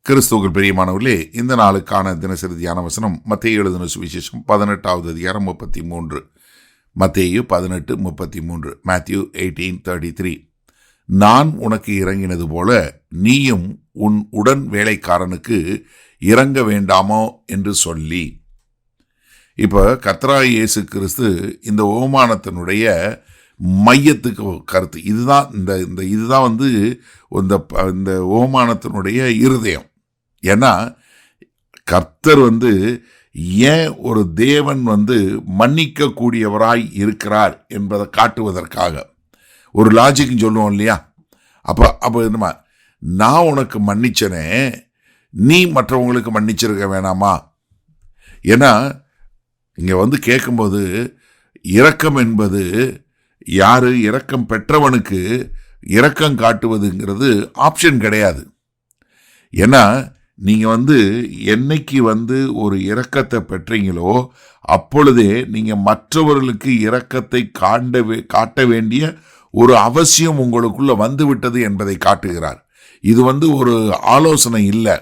கிறிஸ்துவுக்குள் பிரியமானவர்களே, இந்த நாளுக்கான தினசரி தியான வசனம் மத்தேயு எழுதின சுவிசேஷம் 18வது அதிகாரம் 33. மத்தேயு 18:33. Matthew 18:33. நான் உனக்கு இறங்கினது போல நீயும் உன் உடன் வேலைக்காரனுக்கு இறங்க வேண்டாமோ என்று சொல்லி. இப்போ கர்த்தராகிய இயேசு கிறிஸ்து இந்த ஓமானத்தினுடைய மையத்துக்கு கருத்து இதுதான். இதுதான் இந்த ஓமானத்தினுடைய இருதயம். ஏன்னா கர்த்தர் ஏன் ஒரு தேவன் மன்னிக்க கூடியவராய் இருக்கிறார் என்பதை காட்டுவதற்காக ஒரு லாஜிக் சொல்லுவோம் இல்லையா? அப்போ என்னமா, நான் உனக்கு மன்னிச்சனே, நீ மற்றவங்களுக்கு மன்னிச்சிருக்க வேணாமா? ஏன்னா இங்கே கேட்கும்போது இரக்கம் என்பது யாரு, இரக்கம் பெற்றவனுக்கு இரக்கம் காட்டுவதுங்கிறது ஆப்ஷன் கிடையாது. ஏன்னா நீங்கள் என்னைக்கு ஒரு இரக்கத்தை பெற்றீங்களோ அப்பொழுதே நீங்கள் மற்றவர்களுக்கு இரக்கத்தை காட்ட வேண்டிய ஒரு அவசியம் உங்களுக்குள்ள வந்துவிட்டது என்பதை காட்டுகிறார். இது ஒரு ஆலோசனை இல்லை.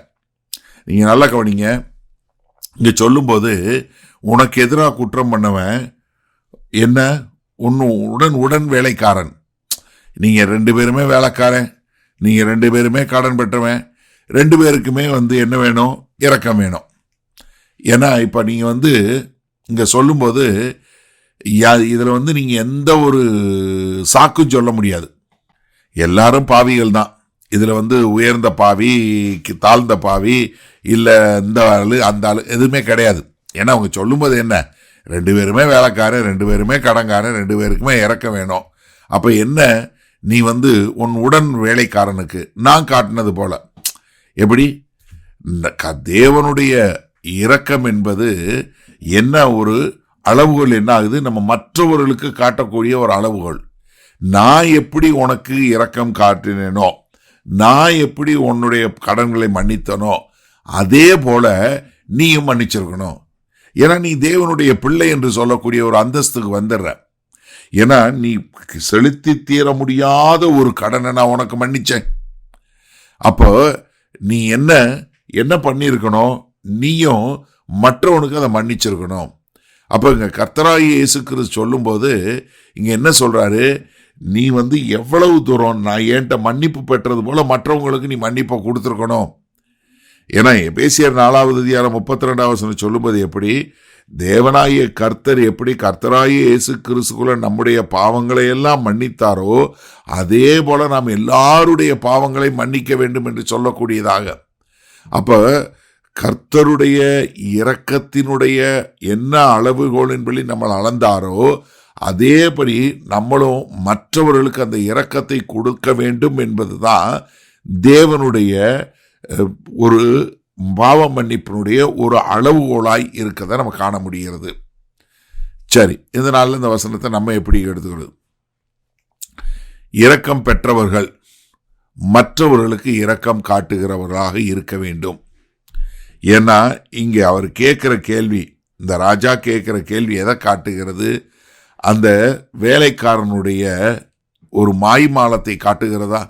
நீங்கள் நல்லா கவனிங்க. இங்கே சொல்லும்போது உனக்கு எதிராக குற்றம் பண்ணவன் என்ன, உடன் வேலைக்காரன். நீங்கள் 2 பேருமே வேலைக்காரன், நீங்கள் 2 பேருமே கடன் பெற்றவன், 2 பேருக்குமே என்ன வேணும்? இரக்கம் வேணும். ஏன்னா இப்போ நீங்கள் இங்கே சொல்லும்போது இதில் நீங்கள் எந்த ஒரு சாக்கும் சொல்ல முடியாது. எல்லாரும் பாவிகள் தான். இதில் உயர்ந்த பாவி, தாழ்ந்த பாவி, இல்லை இந்த ஆள் அந்த ஆள் எதுவுமே கிடையாது. ஏன்னா அவங்க சொல்லும்போது என்ன, 2 பேருமே வேலைக்காரன், 2 பேருமே கடன்காரன், 2 பேருக்குமே இறக்கம் வேணும். அப்போ என்ன, நீ உன் உடன் வேலைக்காரனுக்கு நான் காட்டினது போல. எப்படி? தேவனுடைய இரக்கம் என்பது என்ன ஒரு அளவுகோல் என்ன ஆகுது? நம்ம மற்றவர்களுக்கு காட்டக்கூடிய ஒரு அளவுகோல். நான் எப்படி உனக்கு இரக்கம் காட்டினேனோ, நான் எப்படி உன்னுடைய கடன்களை மன்னித்தனோ அதே போல நீயும் மன்னிச்சிருக்கணும். ஏன்னா நீ தேவனுடைய பிள்ளை என்று சொல்லக்கூடிய ஒரு அந்தஸ்துக்கு வந்துடுற. ஏன்னா நீ செலுத்தி தீர முடியாத ஒரு கடனை நான் உனக்கு மன்னிச்சேன். அப்போ நீ என்ன பண்ணியிருக்கணும்? நீயும் மற்றவனுக்கு அதை மன்னிச்சிருக்கணும். அப்போ இங்கே கர்த்தராகிய இயேசு கிறிஸ்து சொல்லும்போது இங்கே என்ன சொல்கிறாரு? நீ எவ்வளவு தூரம் நான் என்கிட்ட மன்னிப்பு பெற்றது போல மற்றவங்களுக்கு நீ மன்னிப்பை கொடுத்துருக்கணும். ஏன்னா எபேசியர் 4வது அதிகாரம் 32வது வசனம் சொல்லும்போது எப்படி, தேவனாகிய கர்த்தர் எப்படி கர்த்தராகிய இயேசு கிறிஸ்துக்குள்ள நம்முடைய பாவங்களை எல்லாம் மன்னித்தாரோ அதே போல நாம் எல்லாருடைய பாவங்களை மன்னிக்க வேண்டும் என்று சொல்லக்கூடியதாக. அப்போ கர்த்தருடைய இரக்கத்தினுடைய என்ன அளவுகோலின்படி நம்ம அளந்தாரோ அதேபடி நம்மளும் மற்றவர்களுக்கு அந்த இரக்கத்தை கொடுக்க வேண்டும் என்பதுதான் தேவனுடைய ஒரு பாவ மன்னிப்பினுடைய ஒரு அளவுகோலாய் இருக்கதை நம்ம காண முடிகிறது. சரி, இதனால இந்த வசனத்தை நம்ம எப்படி எடுத்துக்கிறது? இரக்கம் பெற்றவர்கள் மற்றவர்களுக்கு இரக்கம் காட்டுகிறவர்களாக இருக்க வேண்டும். ஏன்னா இங்கே அவர் கேட்குற கேள்வி, இந்த ராஜா கேட்குற கேள்வி எதை காட்டுகிறது? அந்த வேலைக்காரனுடைய ஒரு மாய்மாலத்தை காட்டுகிறதா?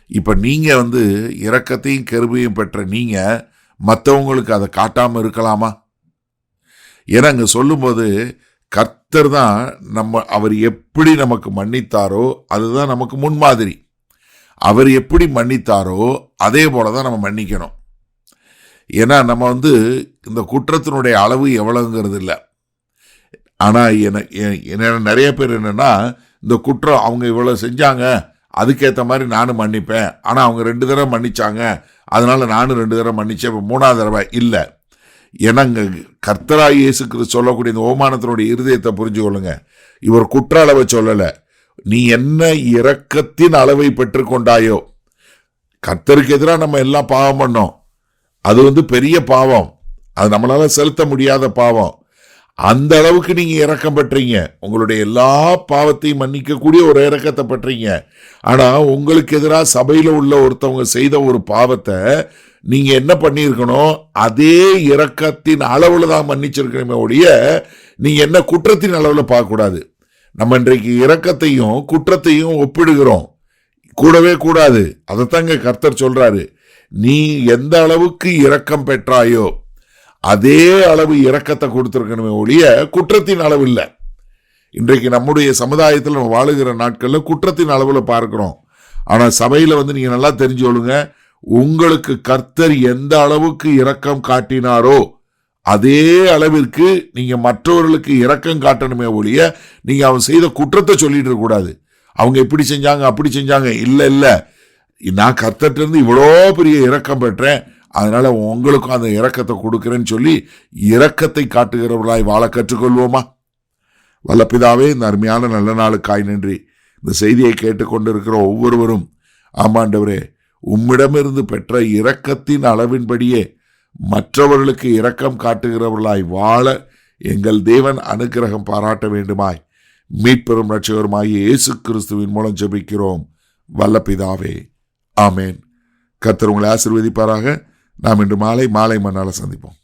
இப்போ நீங்கள் இரக்கத்தையும் கருவையும் பெற்ற நீங்கள் மற்றவங்களுக்கு அதை காட்டாமல் இருக்கலாமா? ஏன்னா அங்கே சொல்லும்போது கர்த்தர் தான் அவர் எப்படி நமக்கு மன்னித்தாரோ அதுதான் நமக்கு முன்மாதிரி. அவர் எப்படி மன்னித்தாரோ அதே போல தான் நம்ம மன்னிக்கணும். ஏன்னா நம்ம இந்த குற்றத்தினுடைய அளவு எவ்வளவுங்கிறது இல்லை. ஆனால் என்ன நிறைய பேர் என்னென்னா, இந்த குற்றம் அவங்க இவ்வளோ செஞ்சாங்க அதுக்கேற்ற மாதிரி நானும் மன்னிப்பேன், ஆனால் அவங்க 2 தடவை மன்னிச்சாங்க அதனால் நானும் 2 தடவை மன்னிச்சேன், இப்போ 3வது தடவை இல்லை. ஏன்னா இங்கே கர்த்தராகிய இயேசு கிறிஸ்து சொல்லக்கூடிய இந்த ஓமானத்தினுடைய இருதயத்தை புரிஞ்சு கொள்ளுங்க. இவர் குற்ற அளவை சொல்லலை, நீ என்ன இரக்கத்தின் அளவை பெற்றுக்கொண்டாயோ. கர்த்தருக்கு எதிராக நம்ம எல்லாம் பாவம் பண்ணோம், அது பெரிய பாவம், அது நம்மளால செலுத்த முடியாத பாவம். அந்த அளவுக்கு நீங்க இரக்கம் பெற்றீங்க, உங்களுடைய எல்லா பாவத்தையும் மன்னிக்கக்கூடிய ஒரு இரக்கத்தை பெற்றீங்க. ஆனா உங்களுக்கு எதிராக சபையில உள்ள ஒருத்தவங்க செய்த ஒரு பாவத்தை நீங்க என்ன பண்ணியிருக்கணும்? அதே இரக்கத்தின் அளவுல தான் மன்னிச்சிருக்கணுமே ஒழிய நீங்க என்ன குற்றத்தின் அளவுல பார்க்க கூடாது. நம்ம இன்றைக்கு இரக்கத்தையும் குற்றத்தையும் ஒப்பிடுகிறோம், கூடவே கூடாது. அதைத்தாங்க கர்த்தர் சொல்றாரு. நீ எந்த அளவுக்கு இரக்கம் பெற்றாயோ அதே அளவு இரக்கத்தை கொடுத்திருக்கணுமே ஒழிய குற்றத்தின் அளவு இல்லை. இன்றைக்கு நம்முடைய சமுதாயத்தில் நம்ம வாழுகிற நாட்களில் குற்றத்தின் அளவில் பார்க்கிறோம். ஆனால் சபையில் நீங்க நல்லா தெரிஞ்சுக்கொள்ளுங்க, உங்களுக்கு கர்த்தர் எந்த அளவுக்கு இரக்கம் காட்டினாரோ அதே அளவிற்கு நீங்க மற்றவர்களுக்கு இரக்கம் காட்டணுமே ஒழிய நீங்க அவன் செய்த குற்றத்தை சொல்லிட்டு இருக்க கூடாது. அவங்க இப்படி செஞ்சாங்க அப்படி செஞ்சாங்க, இல்ல நான் கர்த்தர்ட்ட இருந்து இவ்வளோ பெரிய இரக்கம் பெற்றேன், அதனால உங்களுக்கும் அந்த இரக்கத்தை கொடுக்கிறேன்னு சொல்லி இரக்கத்தை காட்டுகிறவர்களாய் வாழ கற்றுக்கொள்வோமா? வல்ல பிதாவே, இந்த அருமையான நல்ல நாளுக்காய் நன்றி. இந்த செய்தியை கேட்டுக்கொண்டிருக்கிற ஒவ்வொருவரும் ஆமாண்டவரே, உம்மிடமிருந்து பெற்ற இரக்கத்தின் அளவின்படியே மற்றவர்களுக்கு இரக்கம் காட்டுகிறவர்களாய் வாழ எங்கள் தேவன் அனுக்கிரகம் பாராட்ட வேண்டுமாய் மீட்பெரும் இரட்சகருமாகிய இயேசு கிறிஸ்துவின் மூலம் ஜெபிக்கிறோம் வல்ல பிதாவே, ஆமேன். கர்த்தர் உங்களை ஆசீர்வதிப்பாராக. நாம் இன்று மாலை மண்ணால சந்திப்போம்.